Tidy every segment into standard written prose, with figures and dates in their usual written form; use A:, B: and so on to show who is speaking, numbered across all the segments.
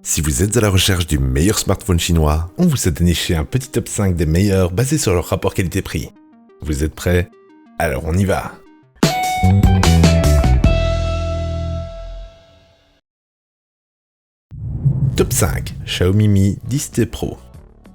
A: Si vous êtes à la recherche du meilleur smartphone chinois, on vous a déniché un petit top 5 des meilleurs basé sur leur rapport qualité-prix. Vous êtes prêts? Alors on y va! Top 5. Xiaomi Mi 10T Pro.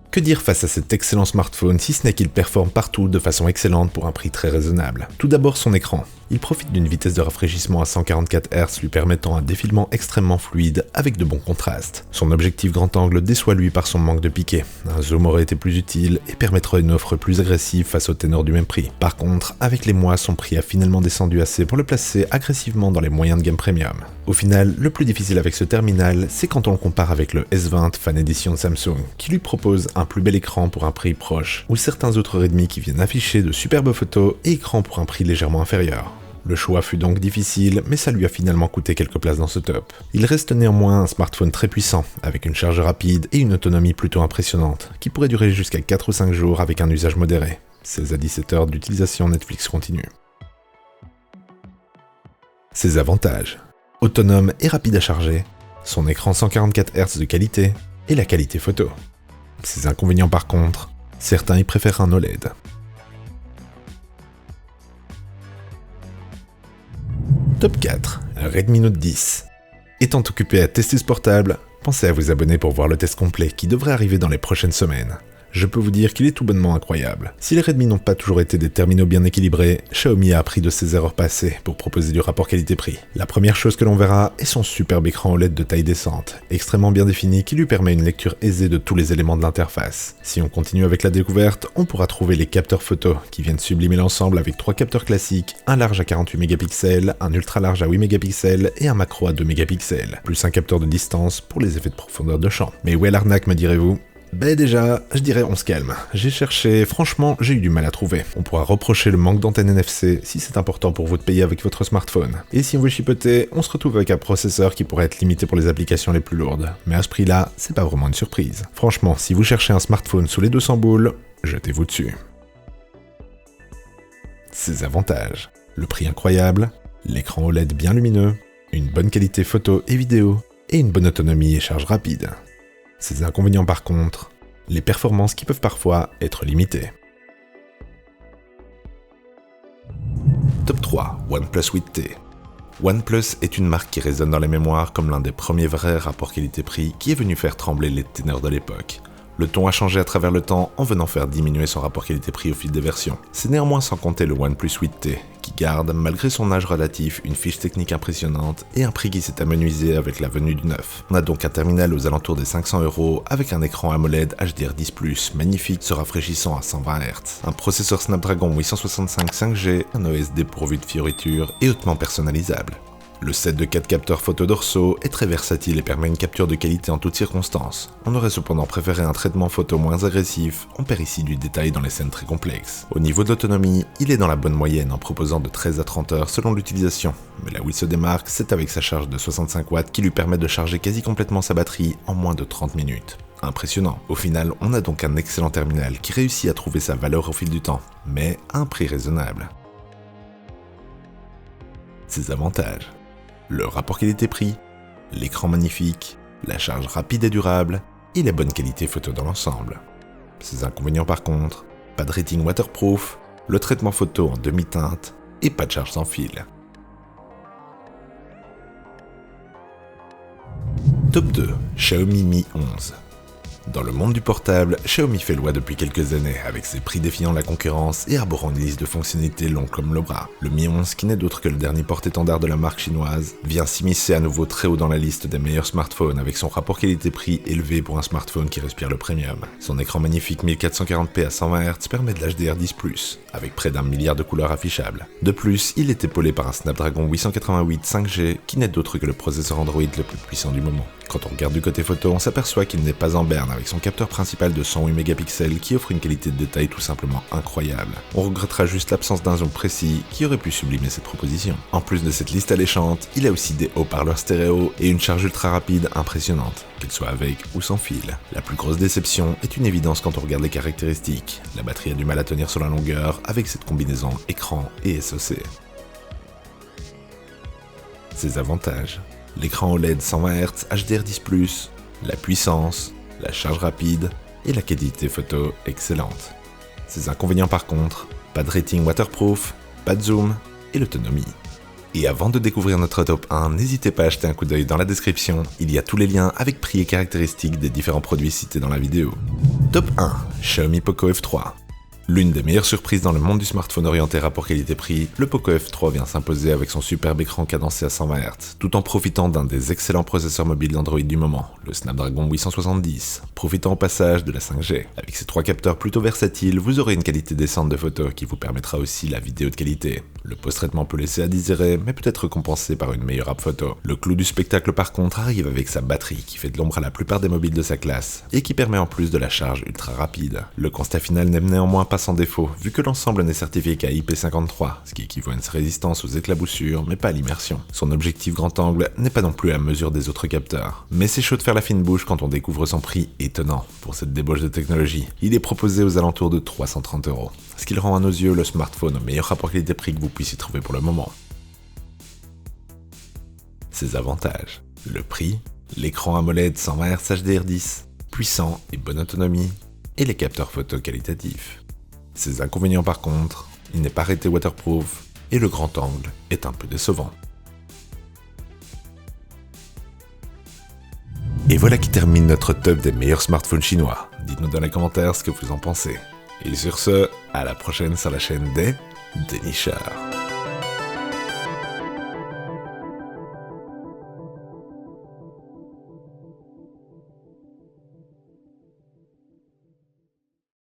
A: Que dire face à cet excellent smartphone si ce n'est qu'il performe partout de façon excellente pour un prix très raisonnable. Tout d'abord son écran. Il profite d'une vitesse de rafraîchissement à 144 Hz lui permettant un défilement extrêmement fluide avec de bons contrastes. Son objectif grand angle déçoit lui par son manque de piqué. Un zoom aurait été plus utile et permettrait une offre plus agressive face au ténor du même prix. Par contre, avec les mois, son prix a finalement descendu assez pour le placer agressivement dans les moyens de gamme premium. Au final, le plus difficile avec ce terminal, c'est quand on le compare avec le S20 Fan Edition de Samsung, qui lui propose un plus bel écran pour un prix proche, ou certains autres Redmi qui viennent afficher de superbes photos et écrans pour un prix légèrement inférieur. Le choix fut donc difficile, mais ça lui a finalement coûté quelques places dans ce top. Il reste néanmoins un smartphone très puissant, avec une charge rapide et une autonomie plutôt impressionnante, qui pourrait durer jusqu'à 4 ou 5 jours avec un usage modéré. 16 à 17 heures d'utilisation Netflix continue. Ses avantages: autonome et rapide à charger, son écran 144 Hz de qualité et la qualité photo. Ses inconvénients par contre, certains y préfèrent un OLED. Top 4. Redmi Note 10. Étant occupé à tester ce portable, pensez à vous abonner pour voir le test complet qui devrait arriver dans les prochaines semaines. Je peux vous dire qu'il est tout bonnement incroyable. Si les Redmi n'ont pas toujours été des terminaux bien équilibrés, Xiaomi a appris de ses erreurs passées pour proposer du rapport qualité-prix. La première chose que l'on verra est son superbe écran OLED de taille décente, extrêmement bien défini qui lui permet une lecture aisée de tous les éléments de l'interface. Si on continue avec la découverte, on pourra trouver les capteurs photo qui viennent sublimer l'ensemble avec 3 capteurs classiques, un large à 48 mégapixels, un ultra large à 8 mégapixels et un macro à 2 mégapixels, plus un capteur de distance pour les effets de profondeur de champ. Mais où est l'arnaque, me direz-vous? Ben déjà, je dirais on se calme. J'ai cherché, franchement, j'ai eu du mal à trouver. On pourra reprocher le manque d'antenne NFC si c'est important pour vous de payer avec votre smartphone. Et si on veut chipoter, on se retrouve avec un processeur qui pourrait être limité pour les applications les plus lourdes. Mais à ce prix-là, c'est pas vraiment une surprise. Franchement, si vous cherchez un smartphone sous les 200 boules, jetez-vous dessus. Ses avantages: le prix incroyable, l'écran OLED bien lumineux, une bonne qualité photo et vidéo, et une bonne autonomie et charge rapide. Ses inconvénients par contre, les performances qui peuvent parfois être limitées. Top 3. OnePlus 8T. OnePlus est une marque qui résonne dans les mémoires comme l'un des premiers vrais rapports qualité-prix qui est venu faire trembler les ténors de l'époque. Le ton a changé à travers le temps en venant faire diminuer son rapport qualité-prix au fil des versions. C'est néanmoins sans compter le OnePlus 8T, qui garde, malgré son âge relatif, une fiche technique impressionnante et un prix qui s'est amenuisé avec la venue du neuf. On a donc un terminal aux alentours des 500 € avec un écran AMOLED HDR10+, magnifique, se rafraîchissant à 120 Hz, un processeur Snapdragon 865 5G, un OS dépourvu de fioritures et hautement personnalisable. Le set de 4 capteurs photo dorsaux est très versatile et permet une capture de qualité en toutes circonstances. On aurait cependant préféré un traitement photo moins agressif, on perd ici du détail dans les scènes très complexes. Au niveau de l'autonomie, il est dans la bonne moyenne en proposant de 13 à 30 heures selon l'utilisation. Mais là où il se démarque, c'est avec sa charge de 65 watts qui lui permet de charger quasi complètement sa batterie en moins de 30 minutes. Impressionnant. Au final, on a donc un excellent terminal qui réussit à trouver sa valeur au fil du temps, mais à un prix raisonnable. Ses avantages: le rapport qualité-prix, l'écran magnifique, la charge rapide et durable, et la bonne qualité photo dans l'ensemble. Ses inconvénients par contre, pas de rating waterproof, le traitement photo en demi-teinte, et pas de charge sans fil. Top 2. Xiaomi Mi 11. Dans le monde du portable, Xiaomi fait loi depuis quelques années, avec ses prix défiant la concurrence et arborant une liste de fonctionnalités longue comme le bras. Le Mi 11, qui n'est d'autre que le dernier porte-étendard de la marque chinoise, vient s'immiscer à nouveau très haut dans la liste des meilleurs smartphones, avec son rapport qualité-prix élevé pour un smartphone qui respire le premium. Son écran magnifique 1440p à 120 Hz permet de l'HDR10+, avec près d'1 milliard de couleurs affichables. De plus, il est épaulé par un Snapdragon 888 5G, qui n'est d'autre que le processeur Android le plus puissant du moment. Quand on regarde du côté photo, on s'aperçoit qu'il n'est pas en berne avec son capteur principal de 108 mégapixels qui offre une qualité de détail tout simplement incroyable. On regrettera juste l'absence d'un zoom précis qui aurait pu sublimer cette proposition. En plus de cette liste alléchante, il a aussi des haut-parleurs stéréo et une charge ultra rapide impressionnante, qu'elle soit avec ou sans fil. La plus grosse déception est une évidence quand on regarde les caractéristiques. La batterie a du mal à tenir sur la longueur avec cette combinaison écran et SoC. Ses avantages: l'écran OLED 120 Hz HDR10+, la puissance, la charge rapide et la qualité photo excellente. Ses inconvénients par contre, pas de rating waterproof, pas de zoom et l'autonomie. Et avant de découvrir notre top 1, n'hésitez pas à jeter un coup d'œil dans la description, il y a tous les liens avec prix et caractéristiques des différents produits cités dans la vidéo. Top 1, Xiaomi Poco F3. L'une des meilleures surprises dans le monde du smartphone orienté rapport qualité-prix, le Poco F3 vient s'imposer avec son superbe écran cadencé à 120 Hz, tout en profitant d'un des excellents processeurs mobiles d'Android du moment, le Snapdragon 870, profitant au passage de la 5G. Avec ses 3 capteurs plutôt versatiles, vous aurez une qualité décente de photos qui vous permettra aussi la vidéo de qualité. Le post-traitement peut laisser à désirer, mais peut être récompensé par une meilleure app photo. Le clou du spectacle par contre arrive avec sa batterie qui fait de l'ombre à la plupart des mobiles de sa classe, et qui permet en plus de la charge ultra rapide. Le constat final n'est néanmoins pas sans défaut, vu que l'ensemble n'est certifié qu'à IP53, ce qui équivaut à une résistance aux éclaboussures, mais pas à l'immersion. Son objectif grand angle n'est pas non plus à mesure des autres capteurs, mais c'est chaud de faire la fine bouche quand on découvre son prix étonnant. Pour cette débauche de technologie, il est proposé aux alentours de 330 €, ce qui le rend à nos yeux le smartphone au meilleur rapport qualité-prix que vous puissiez trouver pour le moment. Ses avantages: le prix, l'écran AMOLED 120 Hz HDR10, puissant et bonne autonomie, et les capteurs photo qualitatifs. Ses inconvénients par contre, il n'est pas raté waterproof et le grand angle est un peu décevant. Et voilà qui termine notre top des meilleurs smartphones chinois. Dites-nous dans les commentaires ce que vous en pensez. Et sur ce, à la prochaine sur la chaîne des dénicheurs.